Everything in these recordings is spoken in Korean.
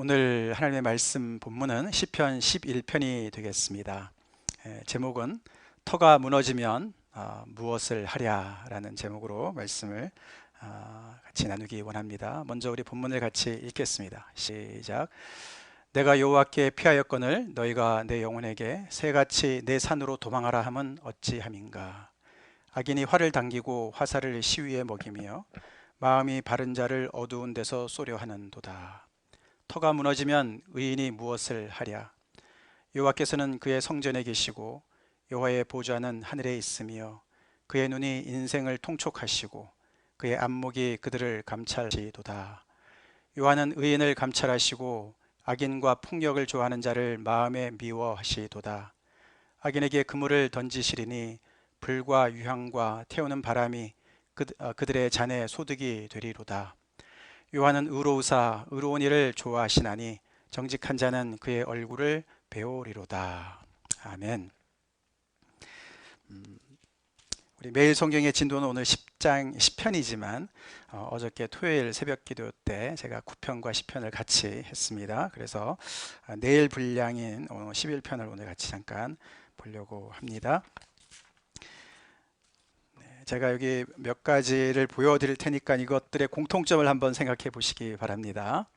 오늘 하나님의 말씀 본문은 시편 11편이 되겠습니다. 제목은 터가 무너지면 무엇을 하랴 라는 제목으로 말씀을 같이 나누기 원합니다. 먼저 우리 본문을 같이 읽겠습니다. 시작. 내가 여호와께 피하였거늘 너희가 내 영혼에게 새같이 내 산으로 도망하라 함은 어찌함인가. 악인이 활을 당기고 화살을 시위에 먹이며 마음이 바른 자를 어두운 데서 쏘려 하는도다. 터가 무너지면 의인이 무엇을 하랴. 여호와께서는 그의 성전에 계시고 여호와의 보좌는 하늘에 있으며 그의 눈이 인생을 통촉하시고 그의 안목이 그들을 감찰하시도다. 여호와는 의인을 감찰하시고 악인과 폭력을 좋아하는 자를 마음에 미워하시도다. 악인에게 그물을 던지시리니 불과 유황과 태우는 바람이 그들의 잔에 소득이 되리로다. 여호와는 의로우사 의로운 일을 좋아하시나니 정직한 자는 그의 얼굴을 배우리로다. 아멘. 우리 매일 성경의 진도는 오늘 10장 10편이지만 어저께 토요일 새벽 기도 때 제가 9편과 10편을 같이 했습니다. 그래서 내일 분량인 11편을 오늘 같이 잠깐 보려고 합니다. 제가 여기 몇 가지를 보여드릴 테니까 이것들의 공통점을 한번 생각해 보시기 바랍니다.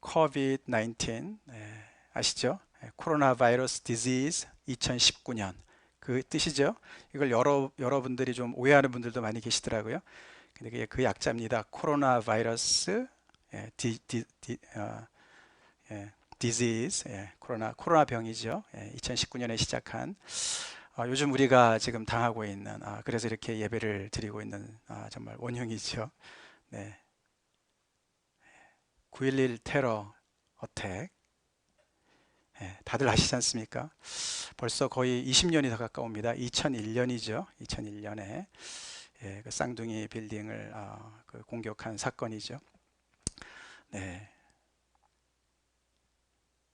COVID-19 아시죠? 코로나 바이러스 디지즈 2019년 그 뜻이죠. 이걸 여러분들이 좀 오해하는 분들도 많이 계시더라고요. 근데 그게 그 약자입니다. 코로나 바이러스 디지즈 코로나 병이죠. 2019년에 시작한 요즘 우리가 지금 당하고 있는 그래서 이렇게 예배를 드리고 있는 정말 원흉이죠. 네. 9.11 테러 어택 다들 아시지 않습니까? 벌써 거의 20년이 더 가까웁니다. 2001년이죠. 2001년에 그 쌍둥이 빌딩을 그 공격한 사건이죠. 네.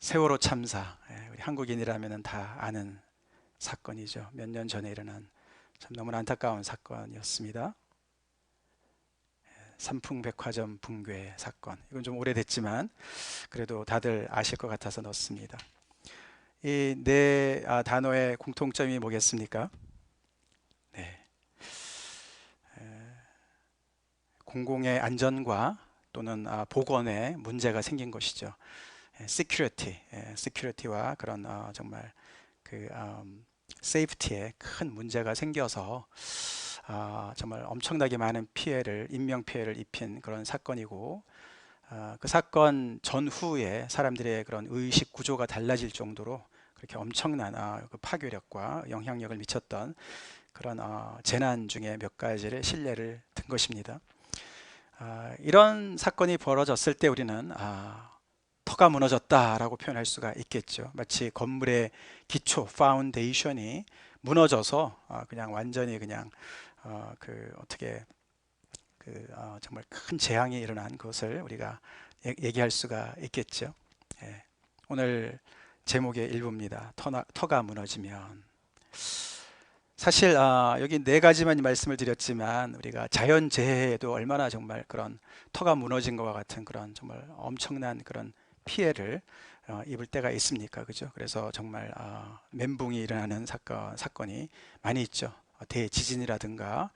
세월호 참사 우리 한국인이라면 다 아는 사건이죠. 몇 년 전에 일어난 참 너무나 안타까운 사건이었습니다. 삼풍백화점 붕괴 사건. 이건 좀 오래됐지만 그래도 다들 아실 것 같아서 넣었습니다. 이 네 단어의 공통점이 뭐겠습니까? 네. 공공의 안전과 또는 보건에 문제가 생긴 것이죠. security와 그런 정말 그 세이프티에 큰 문제가 생겨서 정말 엄청나게 많은 인명 피해를 입힌 그런 사건이고 그 사건 전후에 사람들의 그런 의식 구조가 달라질 정도로 그렇게 엄청난 그 파괴력과 영향력을 미쳤던 그런 재난 중에 몇 가지를 실례를 든 것입니다. 이런 사건이 벌어졌을 때 우리는 터가 무너졌다라고 표현할 수가 있겠죠. 마치 건물의 기초, 파운데이션이 무너져서 그냥 완전히 그냥 정말 큰 재앙이 일어난 것을 우리가 얘기할 수가 있겠죠. 오늘 제목의 일부입니다. 터가 무너지면. 사실 여기 네 가지만 말씀을 드렸지만 우리가 자연재해에도 얼마나 정말 그런 터가 무너진 것과 같은 그런 정말 엄청난 그런 피해를 입을 때가 있습니까? 그죠? 그래서 정말 멘붕이 일어나는 사건이 많이 있죠. 대지진이라든가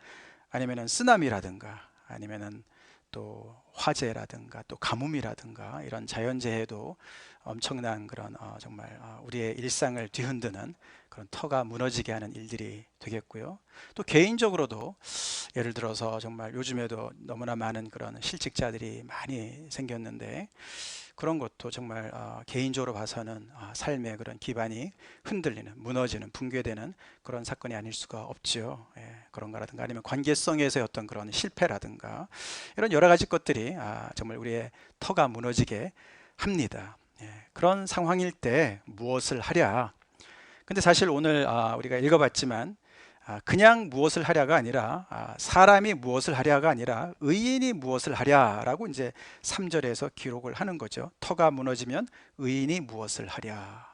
아니면은 쓰나미라든가 아니면은 또 화재라든가 또 가뭄이라든가 이런 자연재해도 엄청난 그런 정말 우리의 일상을 뒤흔드는 그런 터가 무너지게 하는 일들이 되겠고요. 또 개인적으로도 예를 들어서 정말 요즘에도 너무나 많은 그런 실직자들이 많이 생겼는데 그런 것도 정말 개인적으로 봐서는 삶의 그런 기반이 흔들리는, 무너지는, 붕괴되는 그런 사건이 아닐 수가 없죠. 그런 거라든가 아니면 관계성에서의 어떤 그런 실패라든가 이런 여러 가지 것들이 정말 우리의 터가 무너지게 합니다. 그런 상황일 때 무엇을 하랴? 근데 사실 오늘 우리가 읽어봤지만 그냥 무엇을 하랴가 아니라 사람이 무엇을 하랴가 아니라 의인이 무엇을 하랴라고 이제 3절에서 기록을 하는 거죠. 터가 무너지면 의인이 무엇을 하랴.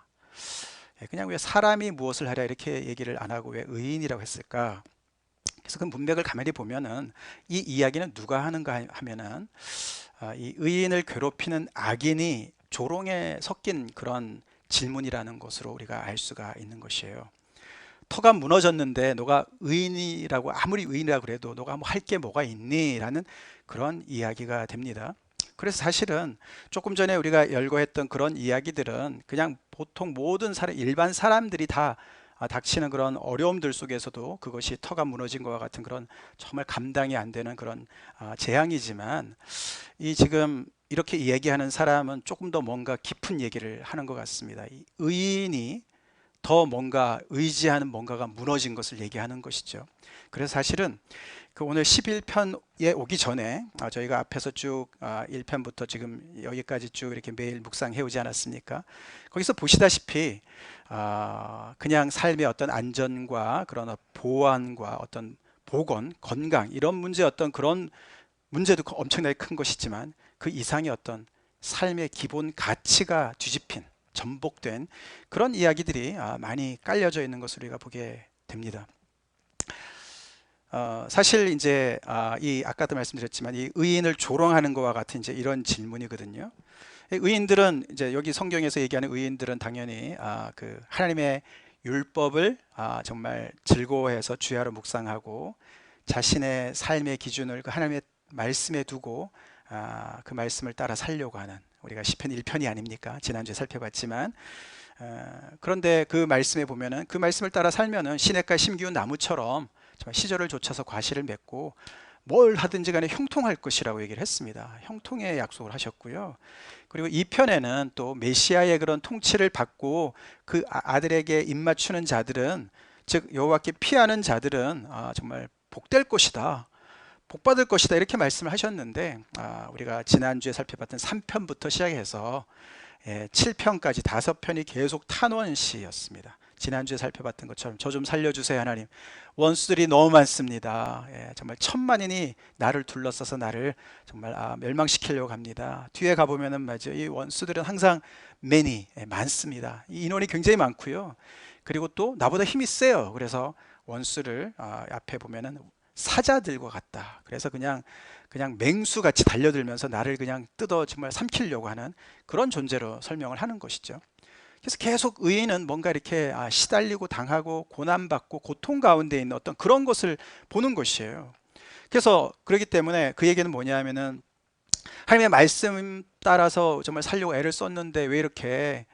그냥 왜 사람이 무엇을 하랴 이렇게 얘기를 안 하고 왜 의인이라고 했을까? 그래서 그 문맥을 가만히 보면은 이 이야기는 누가 하는가 하면은 이 의인을 괴롭히는 악인이 조롱에 섞인 그런 질문이라는 것으로 우리가 알 수가 있는 것이에요. 터가 무너졌는데 너가 의인이라고, 아무리 의인이라고 그래도 너가 뭐 할 게 뭐가 있니? 라는 그런 이야기가 됩니다. 그래서 사실은 조금 전에 우리가 열거했던 그런 이야기들은 그냥 보통 모든 사람, 일반 사람들이 다 닥치는 그런 어려움들 속에서도 그것이 터가 무너진 것과 같은 그런 정말 감당이 안 되는 그런 재앙이지만, 이 지금 이렇게 이야기하는 사람은 조금 더 뭔가 깊은 얘기를 하는 것 같습니다. 이 의인이 더 뭔가 의지하는 뭔가가 무너진 것을 얘기하는 것이죠. 그래서 사실은 그 오늘 11편에 오기 전에 저희가 앞에서 쭉 1편부터 지금 여기까지 쭉 이렇게 매일 묵상해 오지 않았습니까? 거기서 보시다시피 그냥 삶의 어떤 안전과 그런 보안과 어떤 보건, 건강 이런 문제, 어떤 그런 문제도 엄청나게 큰 것이지만 그 이상의 어떤 삶의 기본 가치가 뒤집힌, 전복된 그런 이야기들이 많이 깔려져 있는 것을 우리가 보게 됩니다. 사실 이제 이 아까도 말씀드렸지만 이 의인을 조롱하는 것과 같은 이제 이런 질문이거든요. 의인들은 이제 여기 성경에서 얘기하는 의인들은 당연히 그 하나님의 율법을 정말 즐거워해서 주야로 묵상하고 자신의 삶의 기준을 그 하나님의 말씀에 두고 그 말씀을 따라 살려고 하는, 우리가 시편 1편이 아닙니까? 지난주에 살펴봤지만 그런데 그 말씀에 보면은 그 말씀을 따라 살면은 시냇가에 심기운 나무처럼 정말 시절을 좇아서 과실을 맺고 뭘 하든지 간에 형통할 것이라고 얘기를 했습니다. 형통의 약속을 하셨고요. 그리고 2편에는 또 메시아의 그런 통치를 받고 그 아들에게 입맞추는 자들은, 즉 여호와께 피하는 자들은 정말 복될 것이다, 복받을 것이다, 이렇게 말씀을 하셨는데 우리가 지난주에 살펴봤던 3편부터 시작해서 7편까지 5편이 계속 탄원시였습니다. 지난주에 살펴봤던 것처럼 저 좀 살려주세요 하나님, 원수들이 너무 많습니다. 정말 천만인이 나를 둘러싸서 나를 정말 멸망시키려고 합니다. 뒤에 가보면은 맞아요, 이 원수들은 항상 많습니다. 이 인원이 굉장히 많고요. 그리고 또 나보다 힘이 세요. 그래서 원수를 앞에 보면은 사자들과 같다. 그래서 그냥 맹수같이 달려들면서 나를 그냥 뜯어 정말 삼키려고 하는 그런 존재로 설명을 하는 것이죠. 그래서 계속 의인은 뭔가 이렇게 시달리고 당하고 고난받고 고통 가운데 있는 어떤 그런 것을 보는 것이에요. 그래서 그렇기 때문에 그 얘기는 뭐냐면은 하나님의 말씀 따라서 정말 살려고 애를 썼는데 왜 이렇게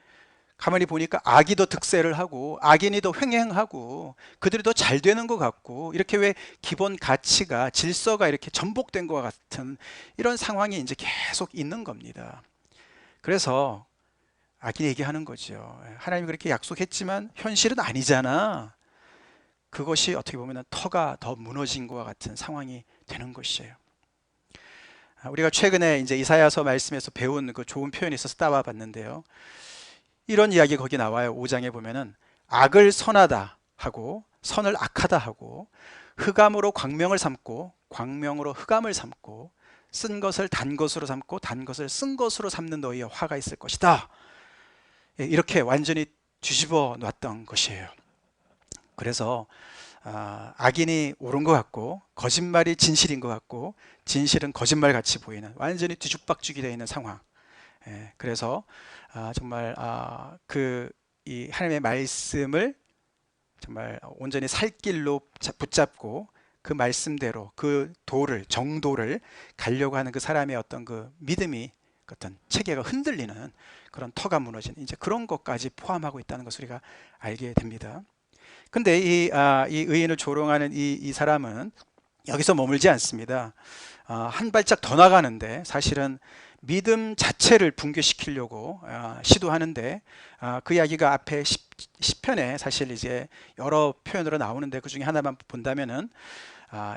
가만히 보니까 악이 더 득세를 하고 악인이 더 횡행하고 그들이 더 잘 되는 것 같고, 이렇게 왜 기본 가치가, 질서가 이렇게 전복된 것 같은 이런 상황이 이제 계속 있는 겁니다. 그래서 악인이 얘기하는 거죠. 하나님이 그렇게 약속했지만 현실은 아니잖아. 그것이 어떻게 보면 터가 더 무너진 것과 같은 상황이 되는 것이에요. 우리가 최근에 이제 이사야서 말씀에서 배운 그 좋은 표현이 있어서 따와 봤는데요. 이런 이야기 거기 나와요. 5장에 보면은 악을 선하다 하고 선을 악하다 하고 흑암으로 광명을 삼고 광명으로 흑암을 삼고 쓴 것을 단 것으로 삼고 단 것을 쓴 것으로 삼는 너희의 화가 있을 것이다. 이렇게 완전히 뒤집어 놨던 것이에요. 그래서 악인이 옳은 것 같고 거짓말이 진실인 것 같고 진실은 거짓말 같이 보이는 완전히 뒤죽박죽이 되어 있는 상황. 그래서 정말 이 하나님의 말씀을 정말 온전히 살 길로 붙잡고 그 말씀대로 그 정도를 가려고 하는 그 사람의 어떤 그 믿음이, 어떤 체계가 흔들리는 그런 터가 무너진 이제 그런 것까지 포함하고 있다는 것을 우리가 알게 됩니다. 근데 이 의인을 조롱하는 이 사람은 여기서 머물지 않습니다. 한 발짝 더 나가는데 사실은 믿음 자체를 붕괴시키려고 시도하는데, 그 이야기가 앞에 10편에 사실 이제 여러 표현으로 나오는데 그 중에 하나만 본다면은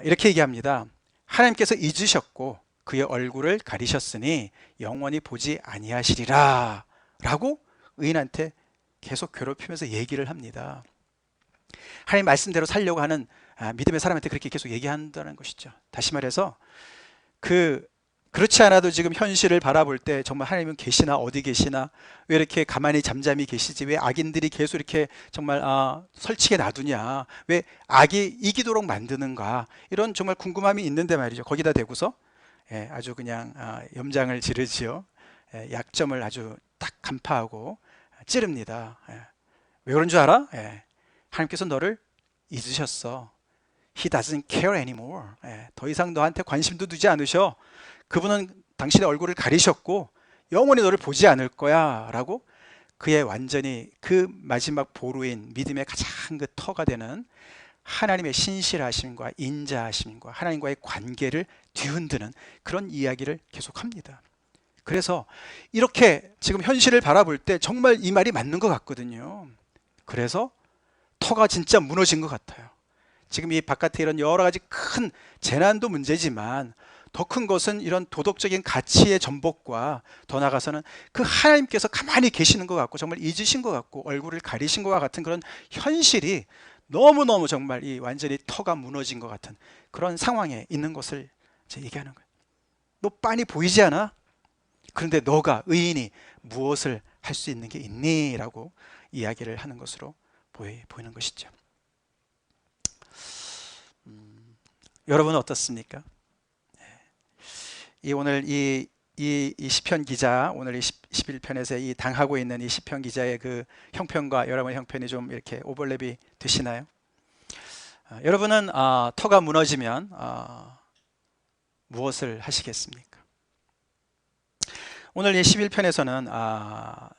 이렇게 얘기합니다. 하나님께서 잊으셨고 그의 얼굴을 가리셨으니 영원히 보지 아니하시리라 라고 의인한테 계속 괴롭히면서 얘기를 합니다. 하나님 말씀대로 살려고 하는 믿음의 사람한테 그렇게 계속 얘기한다는 것이죠. 다시 말해서 그렇지 않아도 지금 현실을 바라볼 때 정말 하나님은 계시나, 어디 계시나, 왜 이렇게 가만히 잠잠히 계시지, 왜 악인들이 계속 이렇게 정말 설치게 놔두냐, 왜 악이 이기도록 만드는가, 이런 정말 궁금함이 있는데 말이죠. 거기다 대고서 아주 그냥 염장을 지르지요. 약점을 아주 딱 간파하고 찌릅니다. 왜 그런 줄 알아? 하나님께서 너를 잊으셨어. He doesn't care anymore. 더 이상 너한테 관심도 두지 않으셔. 그분은 당신의 얼굴을 가리셨고 영원히 너를 보지 않을 거야 라고 그의 완전히 그 마지막 보루인 믿음의 가장 그 터가 되는 하나님의 신실하심과 인자하심과 하나님과의 관계를 뒤흔드는 그런 이야기를 계속합니다. 그래서 이렇게 지금 현실을 바라볼 때 정말 이 말이 맞는 것 같거든요. 그래서 터가 진짜 무너진 것 같아요. 지금 이 바깥에 이런 여러 가지 큰 재난도 문제지만 더 큰 것은 이런 도덕적인 가치의 전복과 더 나아가서는 그 하나님께서 가만히 계시는 것 같고 정말 잊으신 것 같고 얼굴을 가리신 것과 같은 그런 현실이 너무너무 정말 이 완전히 터가 무너진 것 같은 그런 상황에 있는 것을 얘기하는 거예요. 너 빤히 보이지 않아? 그런데 너가 의인이 무엇을 할 수 있는 게 있니? 라고 이야기를 하는 것으로 보이는 것이죠. 여러분은 어떻습니까? 오늘 이 시편 기자, 오늘 이 11편에서 이 당하고 있는 이 시편 기자의 그 형편과 여러분의 형편이 좀 이렇게 오버랩이 되시나요? 여러분은 터가 무너지면 무엇을 하시겠습니까? 오늘 이 11편에서는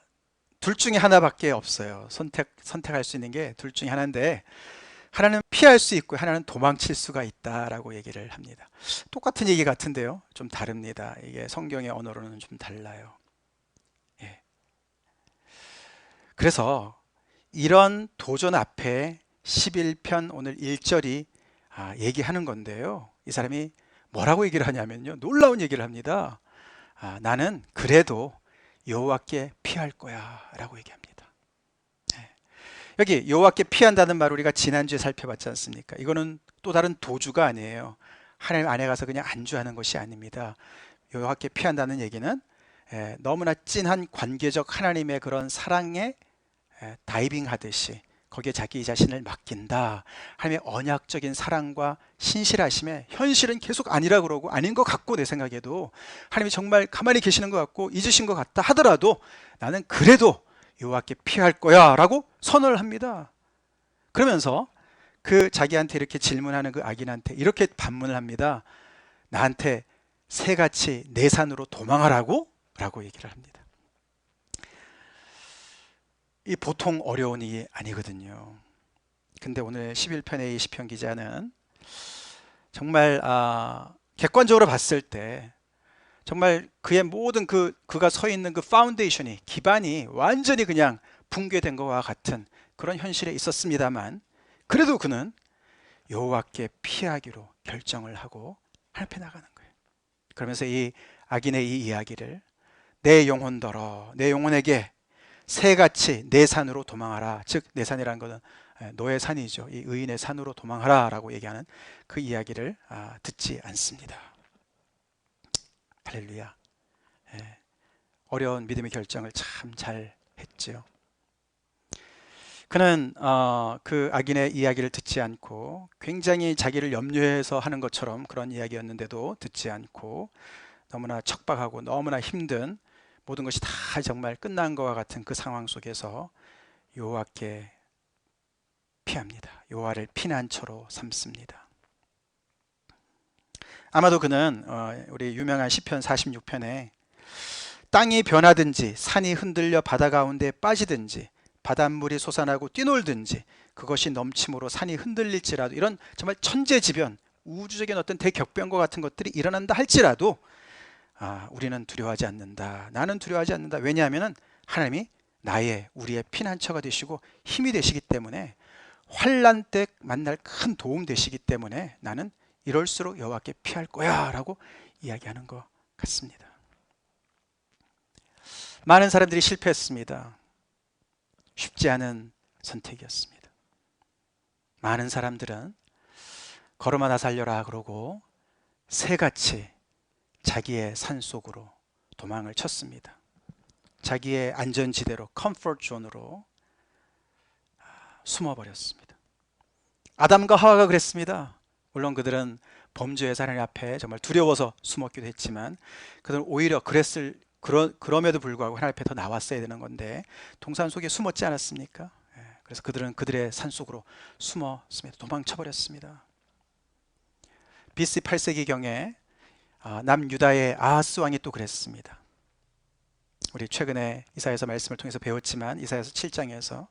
둘 중에 하나밖에 없어요. 선택할 수 있는 게 둘 중에 하나인데 하나는 피할 수 있고 하나는 도망칠 수가 있다라고 얘기를 합니다. 똑같은 얘기 같은데요. 좀 다릅니다. 이게 성경의 언어로는 좀 달라요. 그래서 이런 도전 앞에 11편 오늘 1절이 얘기하는 건데요. 이 사람이 뭐라고 얘기를 하냐면요. 놀라운 얘기를 합니다. 나는 그래도 여호와께 피할 거야 라고 얘기합니다. 여기 여호와께 피한다는 말 우리가 지난주에 살펴봤지 않습니까? 이거는 또 다른 도주가 아니에요. 하나님 안에 가서 그냥 안주하는 것이 아닙니다. 여호와께 피한다는 얘기는 너무나 찐한 관계적 하나님의 그런 사랑에 다이빙 하듯이 거기에 자기 자신을 맡긴다. 하나님의 언약적인 사랑과 신실하심에 현실은 계속 아니라 그러고 아닌 것 같고 내 생각에도 하나님이 정말 가만히 계시는 것 같고 잊으신 것 같다 하더라도 나는 그래도 여호와께 피할 거야 라고 선언을 합니다. 그러면서 그 자기한테 이렇게 질문하는 그 악인한테 이렇게 반문을 합니다. 나한테 새같이 내 산으로 도망하라고? 라고 얘기를 합니다. 이 보통 어려운 일이 아니거든요. 근데 오늘 11편의 이 시편 기자는 정말 객관적으로 봤을 때 정말 그의 모든 그가 서 있는 그 파운데이션이 기반이 완전히 그냥 붕괴된 것과 같은 그런 현실에 있었습니다만 그래도 그는 여호와께 피하기로 결정을 하고 할패 나가는 거예요. 그러면서 이 악인의 이 이야기를 내 영혼더러 내 영혼에게 새같이 내 산으로 도망하라. 즉 내 산이라는 것은 너의 산이죠. 이 의인의 산으로 도망하라 라고 얘기하는 그 이야기를 듣지 않습니다. 할렐루야. 어려운 믿음의 결정을 참 잘 했죠. 그는 그 악인의 이야기를 듣지 않고 굉장히 자기를 염려해서 하는 것처럼 그런 이야기였는데도 듣지 않고 너무나 척박하고 너무나 힘든 모든 것이 다 정말 끝난 것과 같은 그 상황 속에서 여호와께 피합니다. 여호와를 피난처로 삼습니다. 아마도 그는 우리 유명한 시편 46편에 땅이 변하든지 산이 흔들려 바다 가운데 빠지든지 바닷물이 솟아나고 뛰놀든지 그것이 넘침으로 산이 흔들릴지라도 이런 정말 천재지변 우주적인 어떤 대격변과 같은 것들이 일어난다 할지라도 우리는 두려워하지 않는다. 나는 두려워하지 않는다. 왜냐하면 하나님이 우리의 피난처가 되시고 힘이 되시기 때문에 환난 때 만날 큰 도움 되시기 때문에 나는 이럴수록 여호와께 피할 거야 라고 이야기하는 것 같습니다. 많은 사람들이 실패했습니다. 쉽지 않은 선택이었습니다. 많은 사람들은 걸음하나 살려라 그러고 새같이 자기의 산속으로 도망을 쳤습니다. 자기의 안전지대로 컴포트 존으로 숨어버렸습니다. 아담과 하와가 그랬습니다. 물론 그들은 범죄에서 하나님 앞에 정말 두려워서 숨었기도 했지만 그들은 오히려 그럼에도 불구하고 하나님 앞에 더 나왔어야 되는 건데 동산 속에 숨었지 않았습니까? 그래서 그들은 그들의 산속으로 숨었습니다. 도망쳐버렸습니다. BC 8세기경에 남유다의 아하스 왕이 또 그랬습니다. 우리 최근에 이사야서 말씀을 통해서 배웠지만 이사야서 7장에서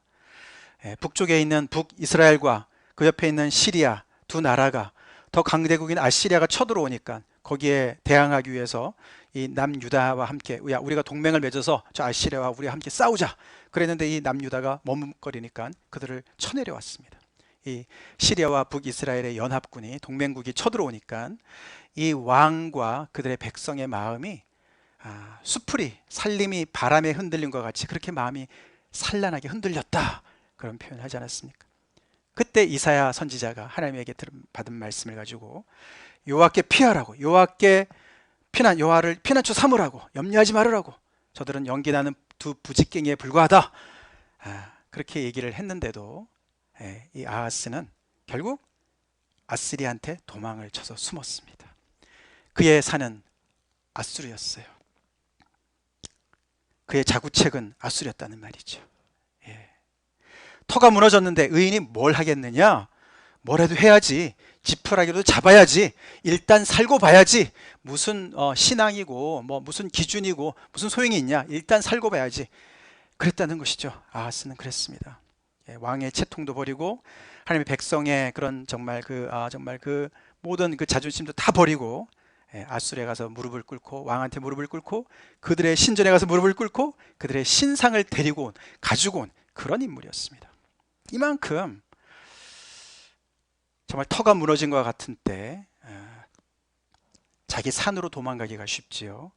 북쪽에 있는 북이스라엘과 그 옆에 있는 시리아 두 나라가 더 강대국인 아시리아가 쳐들어오니까 거기에 대항하기 위해서 이 남유다와 함께 우리가 동맹을 맺어서 저 아시리아와 우리가 함께 싸우자 그랬는데 이 남유다가 머뭇거리니까 그들을 쳐내려왔습니다. 이 시리아와 북이스라엘의 연합군이 동맹국이 쳐들어오니까 이 왕과 그들의 백성의 마음이 수풀이 살림이 바람에 흔들린 것 같이 그렇게 마음이 산란하게 흔들렸다 그런 표현을 하지 않았습니까? 그때 이사야 선지자가 하나님에게 받은 말씀을 가지고 여호와께 피하라고 여호와께 여호와를 피난처 삼으라고 염려하지 말으라고 저들은 연기나는 두 부직갱이에 불과하다 그렇게 얘기를 했는데도 이 아하스는 결국 아스리한테 도망을 쳐서 숨었습니다. 그의 산은 아수르였어요. 그의 자구책은 아수르였다는 말이죠. 터가 무너졌는데 의인이 뭘 하겠느냐? 뭐라도 해야지. 지푸라기라도 잡아야지. 일단 살고 봐야지. 무슨 신앙이고 무슨 기준이고 무슨 소용이 있냐? 일단 살고 봐야지. 그랬다는 것이죠. 아하스는 그랬습니다. 왕의 채통도 버리고 하나님의 백성의 그런 정말 그 모든 그 자존심도 다 버리고 아수르에 가서 무릎을 꿇고 왕한테 무릎을 꿇고 그들의 신전에 가서 무릎을 꿇고 그들의 신상을 데리고 가지고 온 그런 인물이었습니다. 이만큼 정말 터가 무너진 것 같은 때 자기 산으로 도망가기가 쉽지요.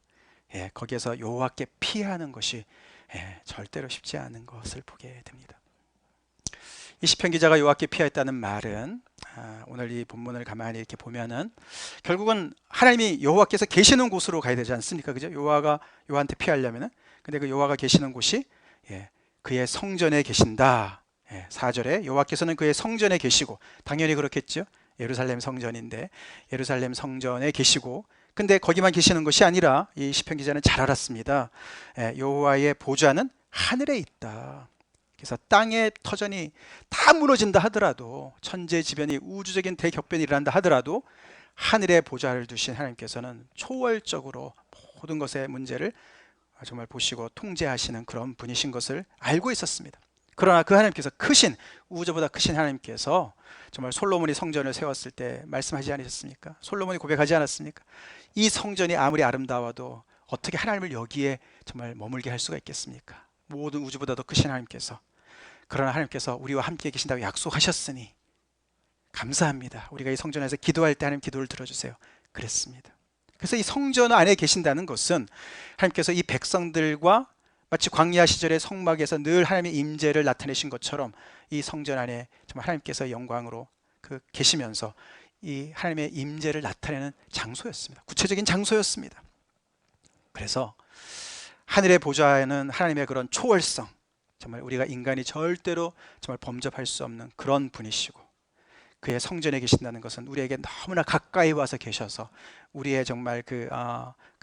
거기에서 여호와께 피하는 것이 절대로 쉽지 않은 것을 보게 됩니다. 이 시편 기자가 여호와께 피하였다는 말은 오늘 이 본문을 가만히 이렇게 보면은 결국은 하나님이 여호와께서 계시는 곳으로 가야 되지 않습니까? 그죠? 여호와한테 피하려면은 근데 그 여호와가 계시는 곳이 그의 성전에 계신다. 4절에 여호와께서는 그의 성전에 계시고 당연히 그렇겠죠. 예루살렘 성전인데 예루살렘 성전에 계시고 근데 거기만 계시는 것이 아니라 이 시편 기자는 잘 알았습니다. 여호와의 보좌는 하늘에 있다. 그래서 땅의 터전이 다 무너진다 하더라도 천재지변이 우주적인 대격변이 일어난다 하더라도 하늘에 보좌를 두신 하나님께서는 초월적으로 모든 것의 문제를 정말 보시고 통제하시는 그런 분이신 것을 알고 있었습니다. 그러나 그 하나님께서 우주보다 크신 하나님께서 정말 솔로몬이 성전을 세웠을 때 말씀하지 않으셨습니까? 솔로몬이 고백하지 않았습니까? 이 성전이 아무리 아름다워도 어떻게 하나님을 여기에 정말 머물게 할 수가 있겠습니까? 모든 우주보다 더 크신 하나님께서 그러나 하나님께서 우리와 함께 계신다고 약속하셨으니 감사합니다. 우리가 이 성전에서 기도할 때 하나님 기도를 들어주세요. 그랬습니다. 그래서 이 성전 안에 계신다는 것은 하나님께서 이 백성들과 마치 광야 시절의 성막에서 늘 하나님의 임재를 나타내신 것처럼 이 성전 안에 정말 하나님께서 영광으로 계시면서 이 하나님의 임재를 나타내는 장소였습니다. 구체적인 장소였습니다. 그래서 하늘의 보좌에는 하나님의 그런 초월성, 정말 우리가 인간이 절대로 정말 범접할 수 없는 그런 분이시고 그의 성전에 계신다는 것은 우리에게 너무나 가까이 와서 계셔서 우리의 정말 그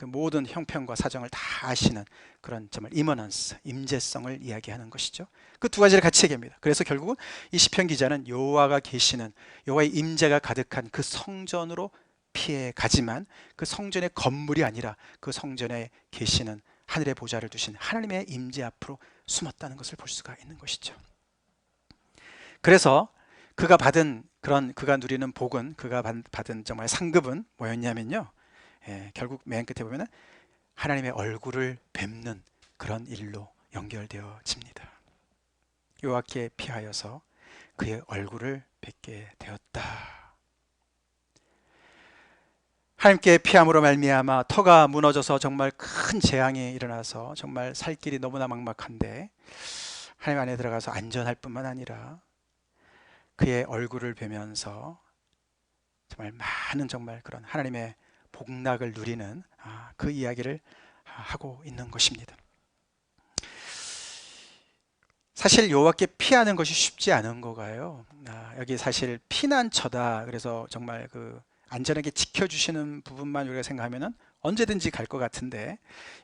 모든 형편과 사정을 다 아시는 그런 정말 이머넌스, 임재성을 이야기하는 것이죠. 그 두 가지를 같이 얘기합니다. 그래서 결국은 이 시편 기자는 여호와가 계시는 여호와의 임재가 가득한 그 성전으로 피해 가지만 그 성전의 건물이 아니라 그 성전에 계시는 하늘의 보좌를 두신 하나님의 임재 앞으로 숨었다는 것을 볼 수가 있는 것이죠. 그래서 그가 누리는 복은, 그가 받은 정말 상급은 뭐였냐면요, 결국 맨 끝에 보면은 하나님의 얼굴을 뵙는 그런 일로 연결되어집니다. 여호와께 피하여서 그의 얼굴을 뵙게 되었다. 하나님께 피함으로 말미암아 터가 무너져서 정말 큰 재앙이 일어나서 정말 살 길이 너무나 막막한데 하나님 안에 들어가서 안전할 뿐만 아니라 그의 얼굴을 뵈면서 정말 많은 정말 그런 하나님의 복락을 누리는 그 이야기를 하고 있는 것입니다. 사실 여호와께 피하는 것이 쉽지 않은 거가요. 여기 사실 피난처다. 그래서 정말 안전하게 지켜주시는 부분만 우리가 생각하면은 언제든지 갈 것 같은데,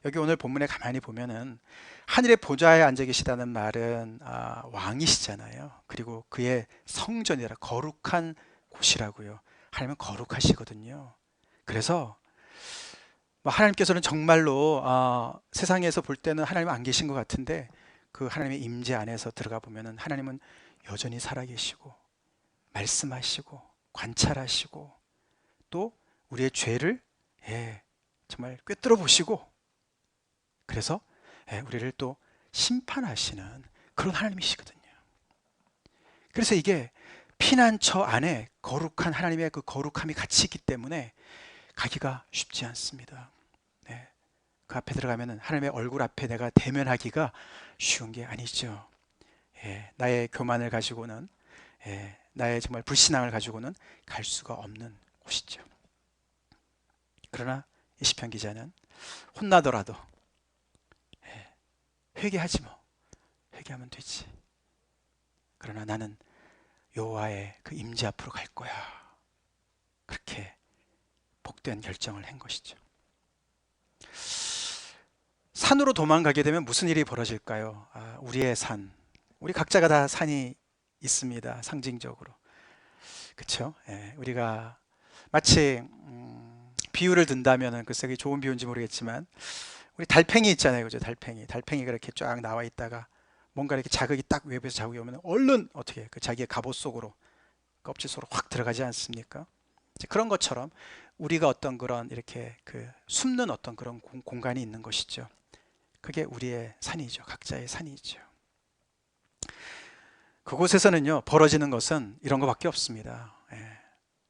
여기 오늘 본문에 가만히 보면은 하늘의 보좌에 앉아 계시다는 말은 왕이시잖아요. 그리고 그의 성전이라 거룩한 곳이라고요. 하나님은 거룩하시거든요. 그래서 뭐 하나님께서는 정말로 세상에서 볼 때는 하나님 안 계신 것 같은데, 그 하나님의 임재 안에서 들어가 보면은 하나님은 여전히 살아계시고 말씀하시고 관찰하시고 또 우리의 죄를 정말 꿰뚫어 보시고, 그래서 우리를 또 심판하시는 그런 하나님이시거든요. 그래서 이게 피난처 안에 거룩한 하나님의 그 거룩함이 같이 있기 때문에 가기가 쉽지 않습니다. 그 앞에 들어가면은 하나님의 얼굴 앞에 내가 대면하기가 쉬운 게 아니죠. 나의 교만을 가지고는, 나의 정말 불신앙을 가지고는 갈 수가 없는 곳이죠. 그러나 이 시편 기자는 혼나더라도 회개하지 뭐, 회개하면 되지. 그러나 나는 여호와의 그 임재 앞으로 갈 거야. 그렇게 복된 결정을 한 것이죠. 산으로 도망가게 되면 무슨 일이 벌어질까요? 우리의 산, 우리 각자가 다 산이 있습니다. 상징적으로, 그렇죠? 우리가 마치 비유를 든다면은, 글쎄 그게 좋은 비유인지 모르겠지만, 우리 달팽이 있잖아요, 그죠? 달팽이가 이렇게 쫙 나와 있다가 뭔가 이렇게 자극이 딱 외부에서 자극이 오면 얼른 어떻게 그 자기의 갑옷 속으로, 껍질 속으로 확 들어가지 않습니까? 그런 것처럼 우리가 어떤 그런 이렇게 그 숨는 어떤 그런 공간이 있는 것이죠. 그게 우리의 산이죠. 각자의 산이죠. 그곳에서는요, 벌어지는 것은 이런 것밖에 없습니다.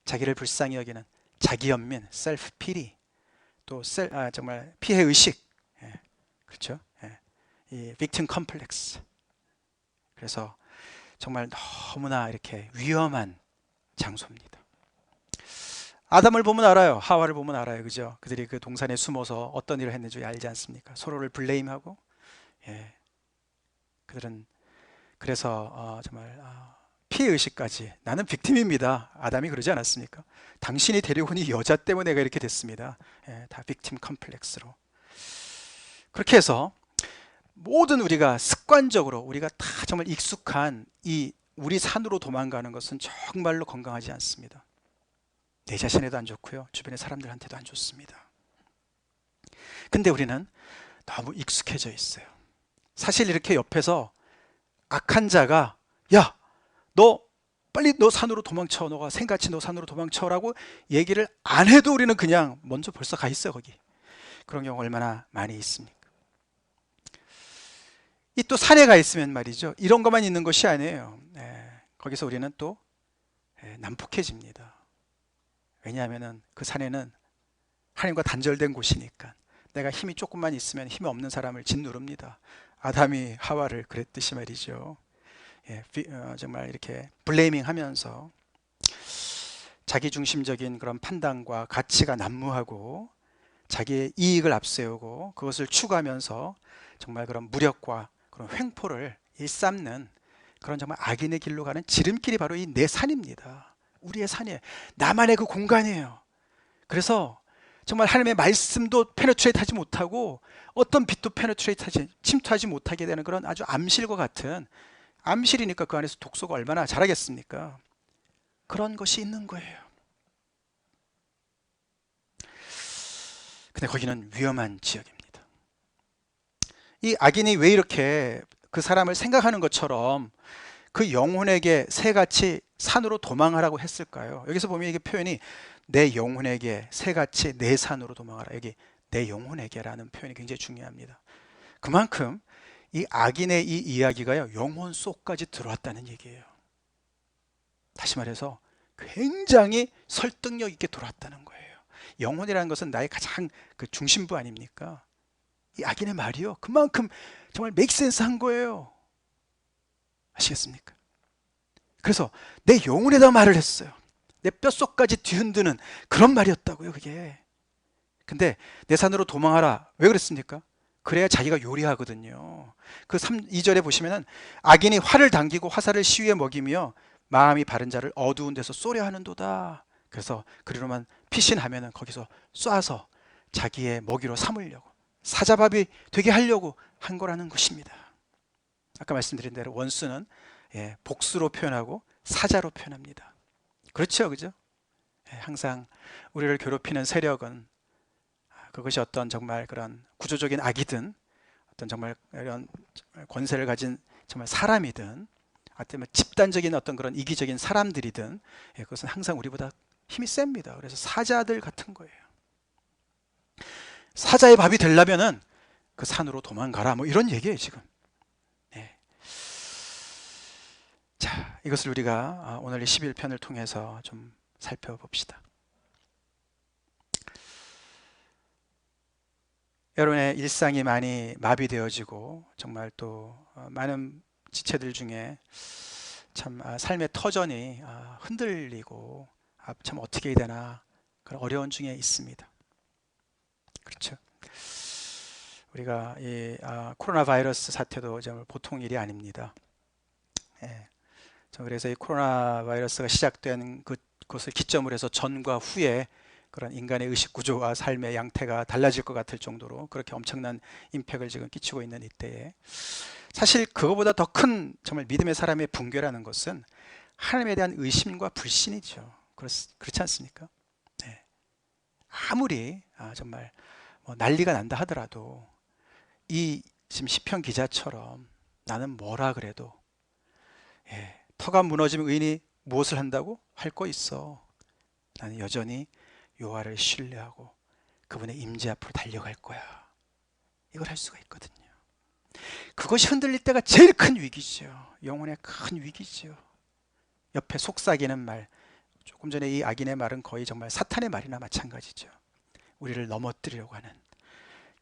자기를 불쌍히 여기는 자기 연민, 셀프 피리, 또 정말 피해 의식, 그렇죠? 이 빅팀 컴플렉스. 그래서 정말 너무나 이렇게 위험한 장소입니다. 아담을 보면 알아요. 하와를 보면 알아요. 그죠? 그들이 그 동산에 숨어서 어떤 일을 했는지 알지 않습니까? 서로를 블레임하고, 그들은 그래서 정말 피해 의식까지, 나는 빅팀입니다. 아담이 그러지 않았습니까? 당신이 데려온 이 여자 때문에 내가 이렇게 됐습니다. 다 빅팀 컴플렉스로. 그렇게 해서 모든 우리가 습관적으로 우리가 다 정말 익숙한 이 우리 산으로 도망가는 것은 정말로 건강하지 않습니다. 내 자신에도 안 좋고요, 주변의 사람들한테도 안 좋습니다. 근데 우리는 너무 익숙해져 있어요. 사실 이렇게 옆에서 악한 자가, 야, 너 빨리 너 산으로 도망쳐, 너가 생같이 너 산으로 도망쳐라고 얘기를 안 해도 우리는 그냥 먼저 벌써 가 있어요. 거기. 그런 경우 얼마나 많이 있습니까? 이 또 산에 가 있으면 말이죠, 이런 것만 있는 것이 아니에요. 거기서 우리는 또 난폭해집니다. 왜냐하면 그 산에는 하나님과 단절된 곳이니까 내가 힘이 조금만 있으면 힘이 없는 사람을 짓누릅니다. 아담이 하와를 그랬듯이 말이죠. 정말 이렇게 블레이밍 하면서 자기중심적인 그런 판단과 가치가 난무하고 자기의 이익을 앞세우고 그것을 추구하면서 정말 그런 무력과 그런 횡포를 일삼는 그런 정말 악인의 길로 가는 지름길이 바로 이 내 산입니다. 우리의 산이에요. 나만의 그 공간이에요. 그래서 정말 하나님의 말씀도 페네트레이트 하지 못하고 어떤 빛도 침투하지 못하게 되는 그런 아주 암실과 같은, 암실이니까 그 안에서 독소가 얼마나 자라겠습니까? 그런 것이 있는 거예요. 근데 거기는 위험한 지역입니다. 이 악인이 왜 이렇게 그 사람을 생각하는 것처럼 그 영혼에게 새같이 산으로 도망하라고 했을까요? 여기서 보면 이게 표현이 내 영혼에게 새같이 내 산으로 도망하라. 여기 내 영혼에게라는 표현이 굉장히 중요합니다. 그만큼 이 악인의 이 이야기가요, 영혼 속까지 들어왔다는 얘기예요. 다시 말해서 굉장히 설득력 있게 들어왔다는 거예요. 영혼이라는 것은 나의 가장 그 중심부 아닙니까? 이 악인의 말이요, 그만큼 정말 make sense 한 거예요. 아시겠습니까? 그래서 내 영혼에다 말을 했어요. 내 뼛속까지 뒤흔드는 그런 말이었다고요, 그게. 근데 내 산으로 도망하라. 왜 그랬습니까? 그래야 자기가 요리하거든요. 그 2절에 보시면은 악인이 활을 당기고 화살을 시위에 먹이며 마음이 바른 자를 어두운 데서 쏘려 하는도다. 그래서 그리로만 피신하면은 거기서 쏴서 자기의 먹이로 삼으려고, 사자밥이 되게 하려고 한 거라는 것입니다. 아까 말씀드린 대로 원수는 복수로 표현하고 사자로 표현합니다. 그렇죠, 그죠? 항상 우리를 괴롭히는 세력은, 그것이 어떤 정말 그런 구조적인 악이든, 어떤 정말 이런 권세를 가진 정말 사람이든, 아니면 집단적인 어떤 그런 이기적인 사람들이든, 그것은 항상 우리보다 힘이 셉니다. 그래서 사자들 같은 거예요. 사자의 밥이 되려면은 그 산으로 도망가라, 뭐 이런 얘기예요 지금. 자, 이것을 우리가 오늘 11편을 통해서 좀 살펴봅시다. 여러분의 일상이 많이 마비되어지고 정말 또 많은 지체들 중에 참 삶의 터전이 흔들리고 참 어떻게 해야 되나 그런 어려운 중에 있습니다. 그렇죠. 우리가 이 코로나 바이러스 사태도 정말 보통 일이 아닙니다. 그래서 이 코로나 바이러스가 시작된 그것을 기점으로 해서 전과 후에 그런 인간의 의식 구조와 삶의 양태가 달라질 것 같을 정도로 그렇게 엄청난 임팩을 지금 끼치고 있는 이때에, 사실 그거보다 더 큰 정말 믿음의 사람의 붕괴라는 것은 하나님에 대한 의심과 불신이죠. 그렇지 않습니까? 네. 아무리 정말 뭐 난리가 난다 하더라도 이 지금 시편 기자처럼 나는 뭐라 그래도 터가 무너지면 의인이 무엇을 한다고? 할 거 있어. 나는 여전히 여호와를 신뢰하고 그분의 임재 앞으로 달려갈 거야. 이걸 할 수가 있거든요. 그것이 흔들릴 때가 제일 큰 위기죠. 영혼의 큰 위기죠. 옆에 속삭이는 말, 조금 전에 이 악인의 말은 거의 정말 사탄의 말이나 마찬가지죠. 우리를 넘어뜨리려고 하는,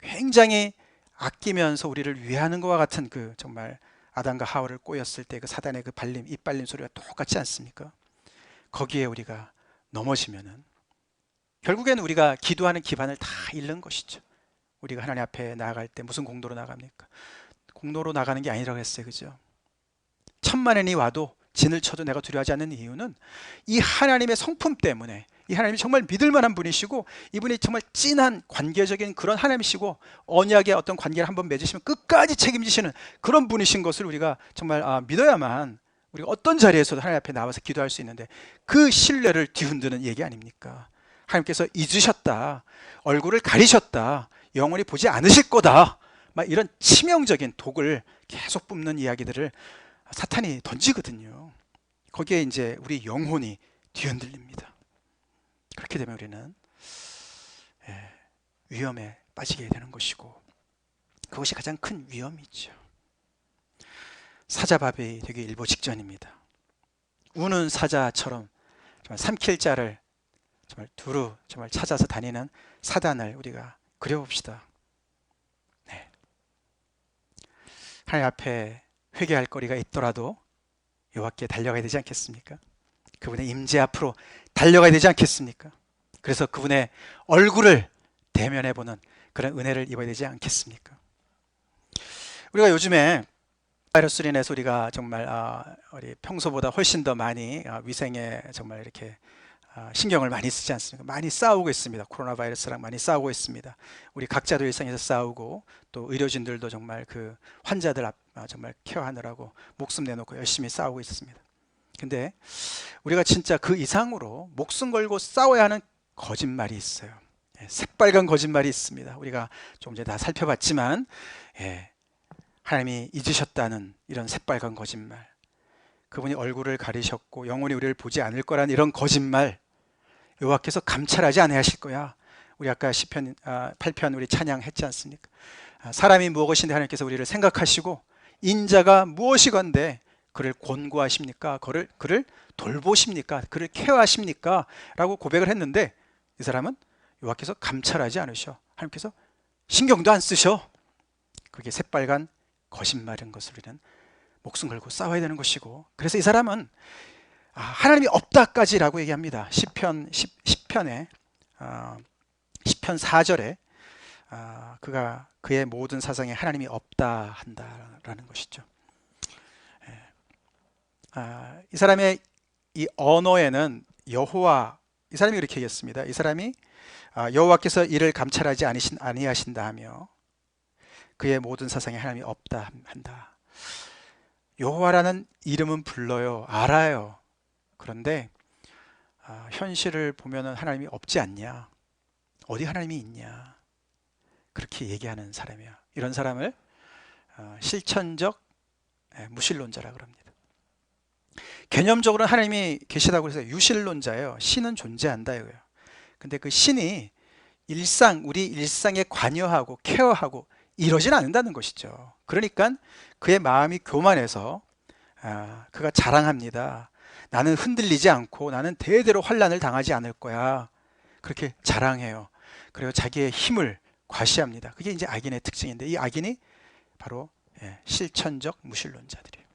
굉장히 아끼면서 우리를 위하는 것과 같은 그 정말 아담과 하와를 꼬였을 때 그 사단의 그 발림, 입발림 소리가 똑같지 않습니까? 거기에 우리가 넘어지면은 결국에는 우리가 기도하는 기반을 다 잃는 것이죠. 우리가 하나님 앞에 나아갈 때 무슨 공로로 나갑니까? 공로로 나가는 게 아니라고 했어요. 그죠? 천만인이 와도 진을 쳐도 내가 두려워하지 않는 이유는 이 하나님의 성품 때문에, 이 하나님이 정말 믿을 만한 분이시고 이분이 정말 찐한 관계적인 그런 하나님이시고 언약의 어떤 관계를 한번 맺으시면 끝까지 책임지시는 그런 분이신 것을 우리가 정말 믿어야만 우리가 어떤 자리에서도 하나님 앞에 나와서 기도할 수 있는데, 그 신뢰를 뒤흔드는 얘기 아닙니까? 하나님께서 잊으셨다, 얼굴을 가리셨다, 영원히 보지 않으실 거다, 막 이런 치명적인 독을 계속 뿜는 이야기들을 사탄이 던지거든요. 거기에 이제 우리 영혼이 뒤흔들립니다. 그렇게 되면 우리는 위험에 빠지게 되는 것이고, 그것이 가장 큰 위험이죠. 사자밥이 되기 일보 직전입니다. 우는 사자처럼 정말 삼킬 자를 정말 두루 정말 찾아서 다니는 사단을 우리가 그려봅시다. 하나님 앞에 회개할 거리가 있더라도 여호와께 달려가야 되지 않겠습니까? 그분의 임재 앞으로 달려가야 되지 않겠습니까? 그래서 그분의 얼굴을 대면해 보는 그런 은혜를 입어야 되지 않겠습니까? 우리가 요즘에 바이러스로 인해서 우리가 정말 우리 평소보다 훨씬 더 많이 위생에 정말 이렇게 신경을 많이 쓰지 않습니까? 많이 싸우고 있습니다. 코로나 바이러스랑 많이 싸우고 있습니다. 우리 각자도 일상에서 싸우고, 또 의료진들도 정말 그 환자들 정말 케어하느라고 목숨 내놓고 열심히 싸우고 있습니다. 근데 우리가 진짜 그 이상으로 목숨 걸고 싸워야 하는 거짓말이 있어요. 새빨간 거짓말이 있습니다. 우리가 좀 전에 다 살펴봤지만 하나님이 잊으셨다는 이런 새빨간 거짓말, 그분이 얼굴을 가리셨고 영원히 우리를 보지 않을 거라는 이런 거짓말, 여호와께서 감찰하지 아니하실 거야. 우리 아까 시편 8편 우리 찬양했지 않습니까? 사람이 무엇인데 하나님께서 우리를 생각하시고 인자가 무엇이건데 그를 권고하십니까? 그를 돌보십니까? 그를 케어하십니까? 라고 고백을 했는데, 이 사람은 여호와께서 감찰하지 않으셔, 하나님께서 신경도 안 쓰셔. 그게 새빨간 거짓말인 것을 우리는 목숨 걸고 싸워야 되는 것이고, 그래서 이 사람은 하나님이 없다까지라고 얘기합니다. 시편 10편에 10편 4절에 그가 그의 모든 사상에 하나님이 없다 한다라는 것이죠. 이 사람의 이 언어에는 여호와 이 사람이 이렇게 얘기했습니다. 이 사람이 여호와께서 이를 감찰하지 아니하신다 하며 그의 모든 사상에 하나님이 없다 한다. 여호와라는 이름은 불러요. 알아요. 그런데 현실을 보면은 하나님이 없지 않냐? 어디 하나님이 있냐? 그렇게 얘기하는 사람이야. 이런 사람을 실천적 무신론자라 그럽니다. 개념적으로는 하나님이 계시다고 해서 유신론자예요. 신은 존재한다 이거예요. 근데 그 신이 우리 일상에 관여하고 케어하고 이러진 않는다는 것이죠. 그러니까 그의 마음이 교만해서 그가 자랑합니다. 나는 흔들리지 않고 나는 대대로 환난을 당하지 않을 거야. 그렇게 자랑해요. 그리고 자기의 힘을 과시합니다. 그게 이제 악인의 특징인데 이 악인이 바로 실천적 무신론자들이에요.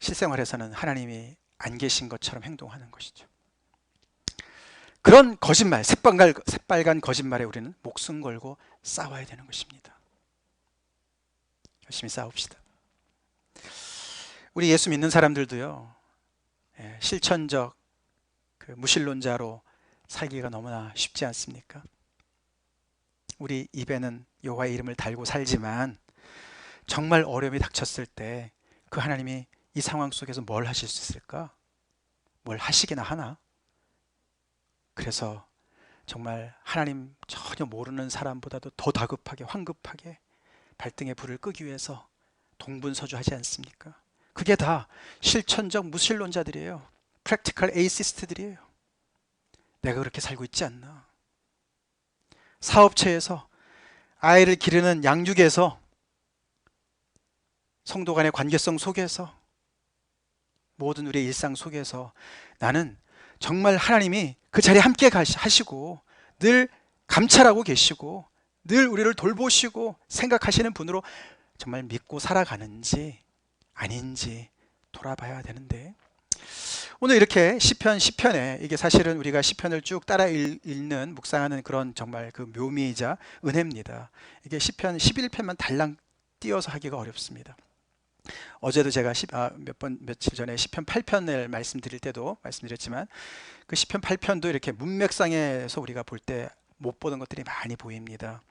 실생활에서는 하나님이 안 계신 것처럼 행동하는 것이죠. 그런 거짓말, 새빨간 거짓말에 우리는 목숨 걸고 싸워야 되는 것입니다. 열심히 싸웁시다. 우리 예수 믿는 사람들도요, 실천적 무신론자로 살기가 너무나 쉽지 않습니까? 우리 입에는 여호와의 이름을 달고 살지만 정말 어려움이 닥쳤을 때 그 하나님이 이 상황 속에서 뭘 하실 수 있을까? 뭘 하시기나 하나? 그래서 정말 하나님 전혀 모르는 사람보다도 더 다급하게 황급하게 발등에 불을 끄기 위해서 동분서주하지 않습니까? 그게 다 실천적 무신론자들이에요. 프랙티컬 에이시스트들이에요. 내가 그렇게 살고 있지 않나? 사업체에서 아이를 기르는 양육에서 성도 간의 관계성 속에서 모든 우리의 일상 속에서 나는 정말 하나님이 그 자리에 함께 하시고 늘 감찰하고 계시고 늘 우리를 돌보시고 생각하시는 분으로 정말 믿고 살아가는지 아닌지 돌아봐야 되는데 오늘 이렇게 시편에 이게 사실은 우리가 시편을 쭉 따라 읽는 묵상하는 그런 정말 그 묘미이자 은혜입니다. 이게 시편 11편만 달랑 띄어서 하기가 어렵습니다. 어제도 제가 며칠 전에 시편 8편을 말씀드릴 때도 말씀드렸지만 그 시편 8편도 이렇게 문맥상에서 우리가 볼 때 못 보던 것들이 많이 보입니다.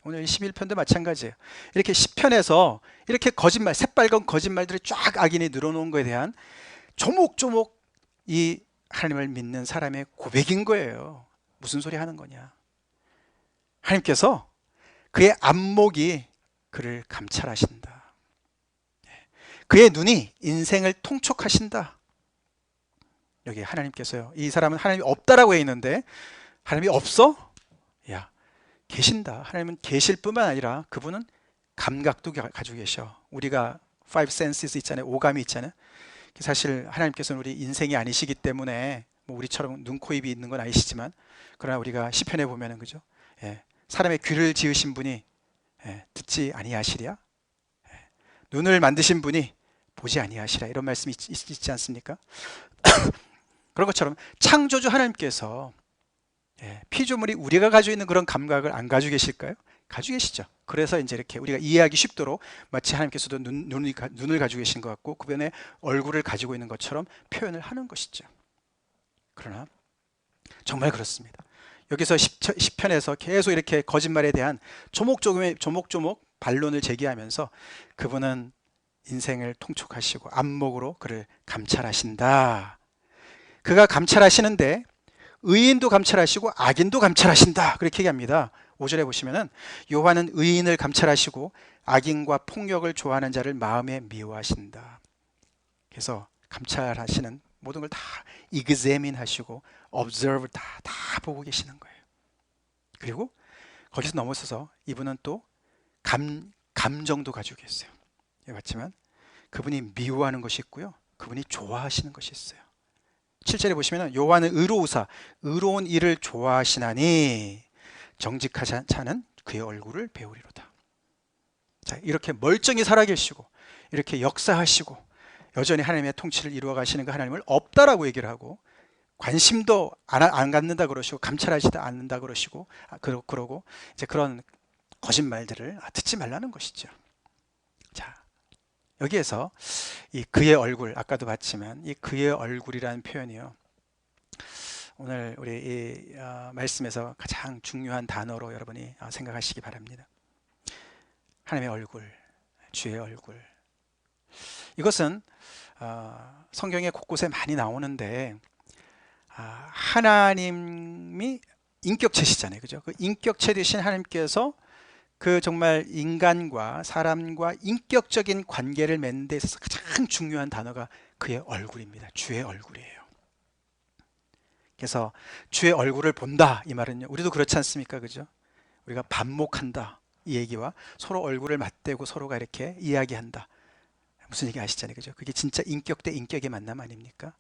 오늘 11편도 마찬가지예요. 이렇게 시편에서 이렇게 거짓말, 새빨간 거짓말들이 쫙 악인이 늘어놓은 것에 대한 조목조목 이 하나님을 믿는 사람의 고백인 거예요. 무슨 소리 하는 거냐? 하나님께서 그의 안목이 그를 감찰하신다. 그의 눈이 인생을 통촉하신다. 여기 하나님께서요. 이 사람은 하나님이 없다라고 해 있는데 하나님이 없어? 야, 계신다. 하나님은 계실 뿐만 아니라 그분은 감각도 가지고 계셔. 우리가 five senses 있잖아요. 오감이 있잖아요. 사실 하나님께서는 우리 인생이 아니시기 때문에 뭐 우리처럼 눈, 코, 입이 있는 건 아니시지만 그러나 우리가 시편에 보면은 그죠? 사람의 귀를 지으신 분이 듣지 아니하시랴? 눈을 만드신 분이 보지 아니하시라 이런 말씀이 있지 않습니까? 그런 것처럼 창조주 하나님께서 피조물이 우리가 가지고 있는 그런 감각을 안 가지고 계실까요? 가지고 계시죠. 그래서 이제 이렇게 우리가 이해하기 쉽도록 마치 하나님께서도 눈을 가지고 계신 것 같고 그변에 얼굴을 가지고 있는 것처럼 표현을 하는 것이죠. 그러나 정말 그렇습니다. 여기서 10편에서 계속 이렇게 거짓말에 대한 조목조목 반론을 제기하면서 그분은 인생을 통촉하시고 안목으로 그를 감찰하신다. 그가 감찰하시는데 의인도 감찰하시고 악인도 감찰하신다. 그렇게 얘기합니다. 5절에 보시면은 여호와는 의인을 감찰하시고 악인과 폭력을 좋아하는 자를 마음에 미워하신다. 그래서 감찰하시는 모든 걸 다 examine 하시고 observe 다 보고 계시는 거예요. 그리고 거기서 넘어서서 이분은 또 감정도 가지고 계세요. 맞지만 그분이 미워하는 것이 있고요. 그분이 좋아하시는 것이 있어요. 7절에 보시면 여호와는 의로우사 의로운 일을 좋아하시나니 정직하지 않은 그의 얼굴을 배우리로다. 자, 이렇게 멀쩡히 살아계시고 이렇게 역사하시고 여전히 하나님의 통치를 이루어 가시는 그 하나님을 없다라고 얘기를 하고 관심도 안 갖는다 그러시고 감찰하지도 않는다 그러시고 그러고 이제 그런 거짓말들을 듣지 말라는 것이죠. 자, 여기에서 이 그의 얼굴, 아까도 봤지만 이 그의 얼굴이라는 표현이요, 오늘 우리 이 말씀에서 가장 중요한 단어로 여러분이 생각하시기 바랍니다. 하나님의 얼굴, 주의 얼굴. 이것은 성경의 곳곳에 많이 나오는데, 하나님이 인격체시잖아요, 그죠? 그 인격체 되신 하나님께서 그 정말 인간과 사람과 인격적인 관계를 맺는 데 있어서 가장 중요한 단어가 그의 얼굴입니다. 주의 얼굴이에요. 그래서 주의 얼굴을 본다, 이 말은요, 우리도 그렇지 않습니까, 그죠? 우리가 반목한다, 이 얘기와 서로 얼굴을 맞대고 서로가 이렇게 이야기한다, 무슨 얘기 아시잖아요, 그죠? 그게 진짜 인격 대 인격의 만남 아닙니까?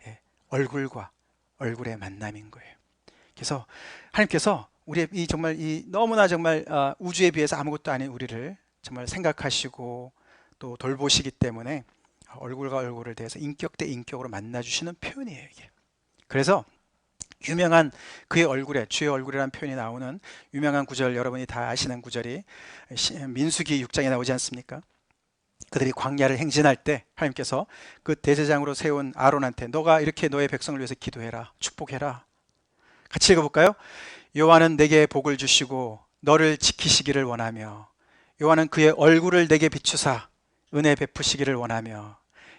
예, 얼굴과 얼굴의 만남인 거예요. 그래서 하나님께서 우리의 이 정말 이 너무나 정말 우주에 비해서 아무것도 아닌 우리를 정말 생각하시고 또 돌보시기 때문에 얼굴과 얼굴을 대해서 인격 대 인격으로 만나주시는 표현이에요, 이게. 그래서 유명한 그의 얼굴에, 주의 얼굴이라는 표현이 나오는 유명한 구절, 여러분이 다 아시는 구절이 민수기 6장에 나오지 않습니까? 그들이 광야를 행진할 때 하나님께서 그 대제장으로 세운 아론한테 너가 이렇게 너의 백성을 위해서 기도해라, 축복해라. 같이 읽어볼까요? 여호와는 내게 복을 주시고 너를 지키시기를 원하며, 여호와는 그의 얼굴을 내게 비추사 은혜 베푸시기를 원하며,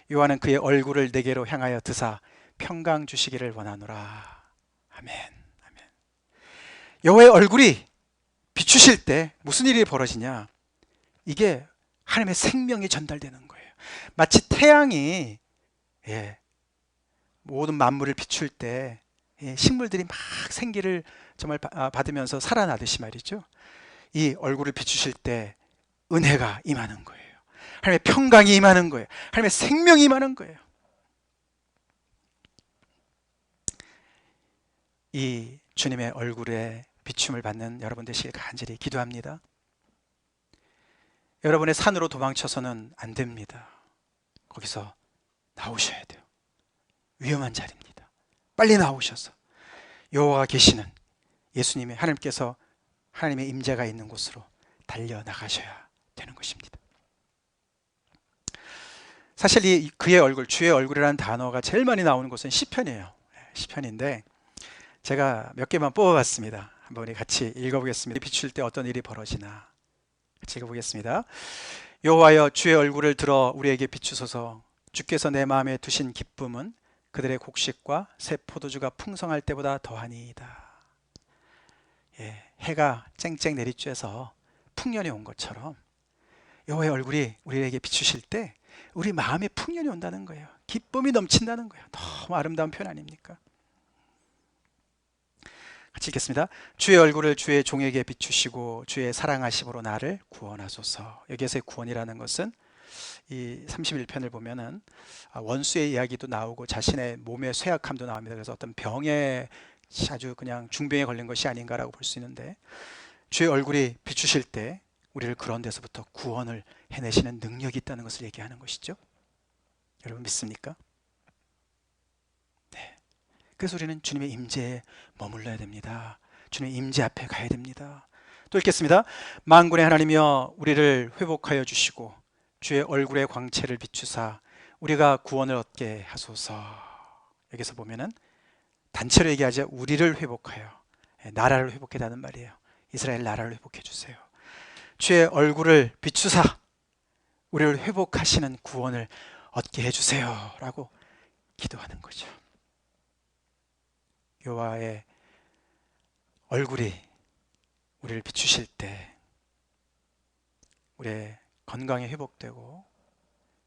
여호와는 그의 얼굴을 내게로 향하여 드사 평강 주시기를 원하노라. 아멘. 아멘. 여호와의 얼굴이 비추실 때 무슨 일이 벌어지냐? 이게 하나님의 생명이 전달되는 거예요. 마치 태양이 모든 만물을 비출 때 식물들이 막 생기를 정말 받으면서 살아나듯이 말이죠. 이 얼굴을 비추실 때 은혜가 임하는 거예요. 하나님의 평강이 임하는 거예요. 하나님의 생명이 임하는 거예요. 이 주님의 얼굴에 비춤을 받는 여러분 되시길 간절히 기도합니다. 여러분의 산으로 도망쳐서는 안 됩니다. 거기서 나오셔야 돼요. 위험한 자리입니다. 빨리 나오셔서 여호와가 계시는 예수님의, 하나님께서 하나님의 임재가 있는 곳으로 달려나가셔야 되는 것입니다. 사실 이 그의 얼굴, 주의 얼굴이라는 단어가 제일 많이 나오는 곳은 시편이에요. 시편인데 제가 몇 개만 뽑아봤습니다. 한번 우리 같이 읽어보겠습니다. 비출 때 어떤 일이 벌어지나 같이 읽어보겠습니다. 여호와여, 주의 얼굴을 들어 우리에게 비추소서. 주께서 내 마음에 두신 기쁨은 그들의 곡식과 새 포도주가 풍성할 때보다 더하니이다. 해가 쨍쨍 내리쬐서 풍년이 온 것처럼 여호와의 얼굴이 우리에게 비추실 때 우리 마음에 풍년이 온다는 거예요. 기쁨이 넘친다는 거예요. 너무 아름다운 표현 아닙니까? 같이 읽겠습니다. 주의 얼굴을 주의 종에게 비추시고 주의 사랑하심으로 나를 구원하소서. 여기에서의 구원이라는 것은 이 31편을 보면은 원수의 이야기도 나오고 자신의 몸의 쇠약함도 나옵니다. 그래서 어떤 병에 아주 그냥 중병에 걸린 것이 아닌가라고 볼 수 있는데, 주의 얼굴이 비추실 때 우리를 그런 데서부터 구원을 해내시는 능력이 있다는 것을 얘기하는 것이죠. 여러분 믿습니까? 네. 그래서 우리는 주님의 임재에 머물러야 됩니다. 주님의 임재 앞에 가야 됩니다. 또 읽겠습니다. 만군의 하나님이여, 우리를 회복하여 주시고 주의 얼굴의 광채를 비추사 우리가 구원을 얻게 하소서. 여기서 보면은 단체로 얘기하자 우리를 회복하여, 나라를 회복해달라는 말이에요. 이스라엘 나라를 회복해 주세요. 주의 얼굴을 비추사 우리를 회복하시는 구원을 얻게 해주세요 라고 기도하는 거죠. 여호와의 얼굴이 우리를 비추실 때 우리의 건강이 회복되고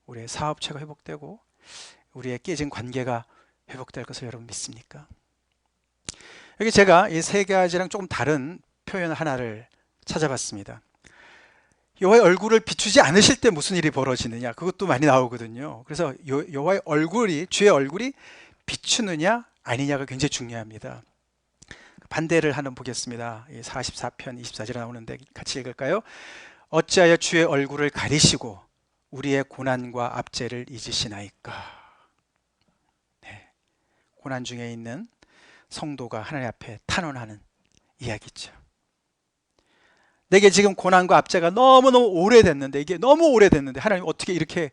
우리의 사업체가 회복되고 우리의 깨진 관계가 회복될 것을 여러분 믿습니까? 여기 제가 이 세 가지랑 조금 다른 표현 하나를 찾아봤습니다. 여호와의 얼굴을 비추지 않으실 때 무슨 일이 벌어지느냐, 그것도 많이 나오거든요. 그래서 여호와의 얼굴이, 주의 얼굴이 비추느냐 아니냐가 굉장히 중요합니다. 반대를 한번 보겠습니다. 44편 24절에 나오는데 같이 읽을까요? 어찌하여 주의 얼굴을 가리시고 우리의 고난과 압제를 잊으시나이까. 네, 고난 중에 있는 성도가 하나님 앞에 탄원하는 이야기죠. 내게 지금 고난과 압제가 너무너무 오래됐는데, 이게 너무 오래됐는데 하나님 어떻게 이렇게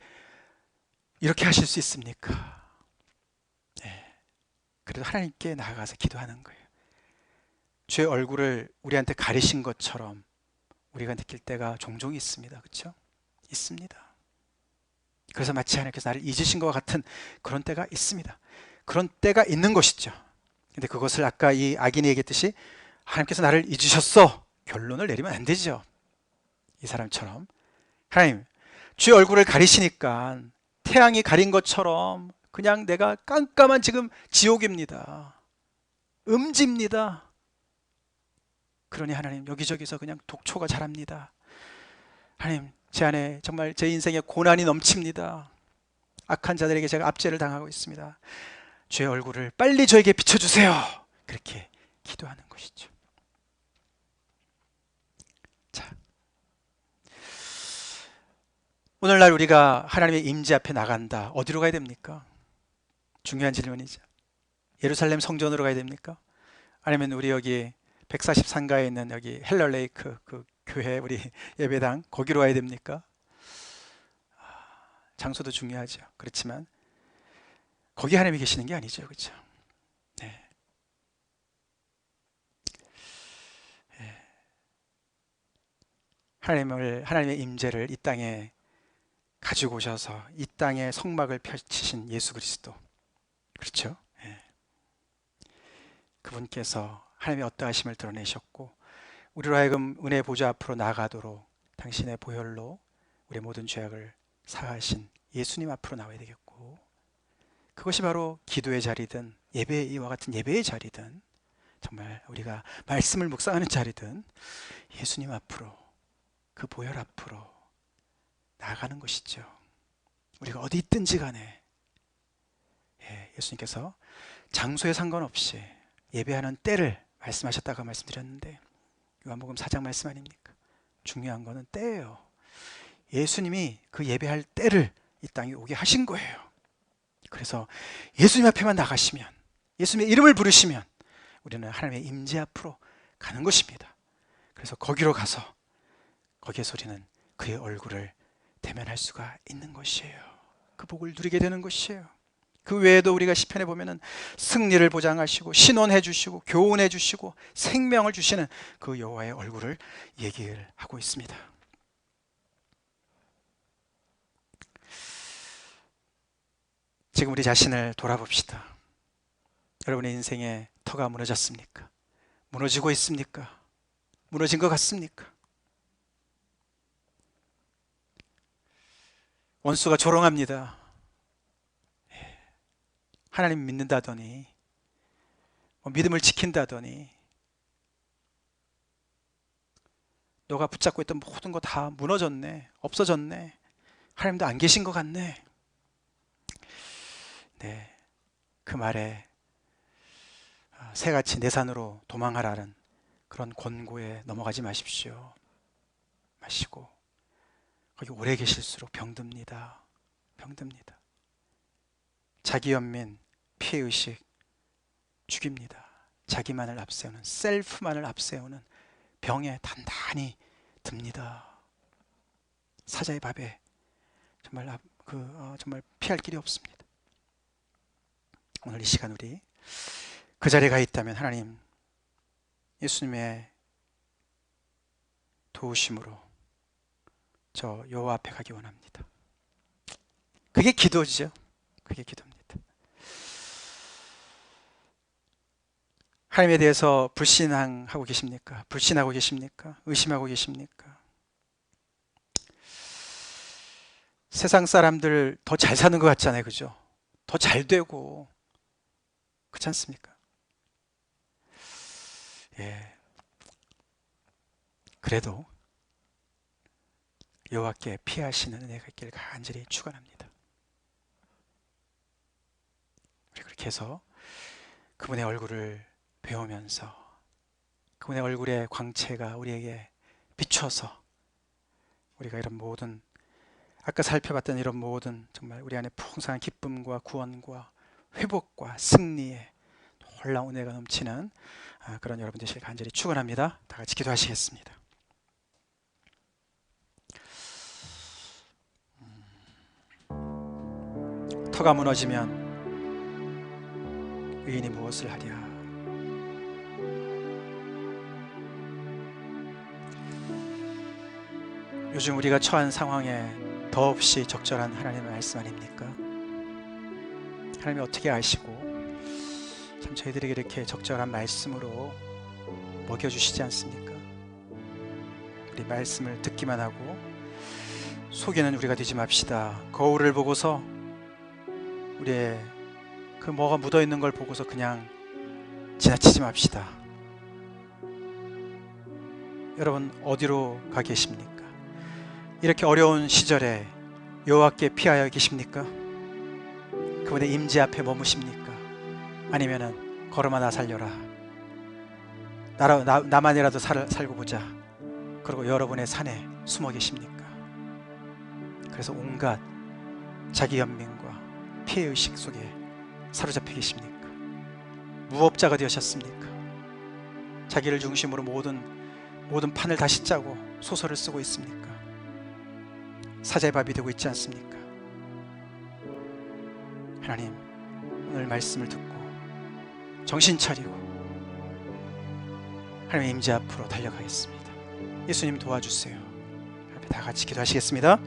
하실 수 있습니까? 네. 그래도 하나님께 나아가서 기도하는 거예요. 주의 얼굴을 우리한테 가리신 것처럼 우리가 느낄 때가 종종 있습니다. 그렇죠? 있습니다. 그래서 마치 하나님께서 나를 잊으신 것과 같은 그런 때가 있습니다. 그런 때가 있는 것이죠. 근데 그것을 아까 이 악인이 얘기했듯이 하나님께서 나를 잊으셨어, 결론을 내리면 안 되죠. 이 사람처럼 하나님, 주의 얼굴을 가리시니까 태양이 가린 것처럼 그냥 내가 깜깜한 지금 지옥입니다. 음지입니다. 그러니 하나님, 여기저기서 그냥 독초가 자랍니다. 하나님, 제 안에 정말 제 인생에 고난이 넘칩니다. 악한 자들에게 제가 압제를 당하고 있습니다. 주의 얼굴을 빨리 저에게 비춰주세요. 그렇게 기도하는 것이죠. 자, 오늘날 우리가 하나님의 임재 앞에 나간다. 어디로 가야 됩니까? 중요한 질문이죠. 예루살렘 성전으로 가야 됩니까? 아니면 우리 여기 143가에 있는 여기 헬러레이크 그 교회 우리 예배당 거기로 가야 됩니까? 장소도 중요하죠. 그렇지만 거기 하나님이 계시는 게 아니죠. 그렇죠? 네. 네. 하나님의 임재를 이 땅에 가지고 오셔서 이 땅에 성막을 펼치신 예수 그리스도, 그렇죠? 네. 그분께서 하나님의 어떠하심을 드러내셨고 우리로 하여금 은혜의 보좌 앞으로 나아가도록 당신의 보혈로 우리의 모든 죄악을 사하신 예수님 앞으로 나와야 되겠고, 그것이 바로 기도의 자리든 이와 같은 예배의 자리든 정말 우리가 말씀을 묵상하는 자리든 예수님 앞으로, 그 보혈 앞으로 나아가는 것이죠. 우리가 어디 있든지 간에 예수님께서 장소에 상관없이 예배하는 때를 말씀하셨다고 말씀드렸는데, 요한복음 4장 말씀 아닙니까? 중요한 거는 때예요. 예수님이 그 예배할 때를 이 땅에 오게 하신 거예요. 그래서 예수님 앞에만 나가시면, 예수님의 이름을 부르시면 우리는 하나님의 임재 앞으로 가는 것입니다. 그래서 거기로 가서 거기에서 우리는 그의 얼굴을 대면할 수가 있는 것이에요. 그 복을 누리게 되는 것이에요. 그 외에도 우리가 시편에 보면은 승리를 보장하시고 신원해 주시고 교훈해 주시고 생명을 주시는 그 여호와의 얼굴을 얘기를 하고 있습니다. 지금 우리 자신을 돌아봅시다. 여러분의 인생에 터가 무너졌습니까? 무너지고 있습니까? 무너진 것 같습니까? 원수가 조롱합니다. 하나님 믿는다더니, 믿음을 지킨다더니, 너가 붙잡고 있던 모든 거 다 무너졌네, 없어졌네, 하나님도 안 계신 것 같네. 네, 그 말에 새같이 내산으로 도망하라는 그런 권고에 넘어가지 마십시오. 마시고 거기 오래 계실수록 병듭니다. 병듭니다. 자기 연민, 피해의식 죽입니다. 자기만을 앞세우는, 셀프만을 앞세우는 병에 단단히 듭니다. 사자의 밥에 정말 피할 길이 없습니다. 오늘 이 시간 우리 그 자리에 가 있다면 하나님, 예수님의 도우심으로 저 여호와 앞에 가기 원합니다. 그게 기도죠. 그게 기도입니다. 하나님에 대해서 불신하고 계십니까? 불신하고 계십니까? 의심하고 계십니까? 세상 사람들 더 잘 사는 것 같잖아요. 그죠? 더 잘 되고 그렇지 않습니까? 그래도 여호와께 피하시는 은혜가 있기를 간절히 축원합니다. 우리 그렇게 해서 그분의 얼굴을 배우면서 그분의 얼굴의 광채가 우리에게 비춰서 우리가 이런 모든, 아까 살펴봤던 이런 모든 정말 우리 안에 풍성한 기쁨과 구원과 회복과 승리의 놀라운 은혜가 넘치는 그런 여러분 되시길 간절히 축원합니다. 다 같이 기도하시겠습니다. 터가 무너지면 의인이 무엇을 하랴. 요즘 우리가 처한 상황에 더없이 적절한 하나님의 말씀 아닙니까? 하나님이 어떻게 아시고 참 저희들에게 이렇게 적절한 말씀으로 먹여주시지 않습니까? 우리 말씀을 듣기만 하고 속이는 우리가 되지 맙시다. 거울을 보고서 우리의 그 뭐가 묻어있는 걸 보고서 그냥 지나치지 맙시다. 여러분 어디로 가 계십니까? 이렇게 어려운 시절에 여호와께 피하여 계십니까? 그분의 임재 앞에 머무십니까? 아니면은 걸음하나 살려라, 나만이라도 살고 보자, 그리고 여러분의 산에 숨어 계십니까? 그래서 온갖 자기 연민과 피해의식 속에 사로잡혀 계십니까? 무법자가 되셨습니까? 자기를 중심으로 모든 판을 다시 짜고 소설을 쓰고 있습니까? 사자의 밥이 되고 있지 않습니까? 하나님, 오늘 말씀을 듣고 정신 차리고 하나님의 임재 앞으로 달려가겠습니다. 예수님 도와주세요. 다 같이 기도하시겠습니다.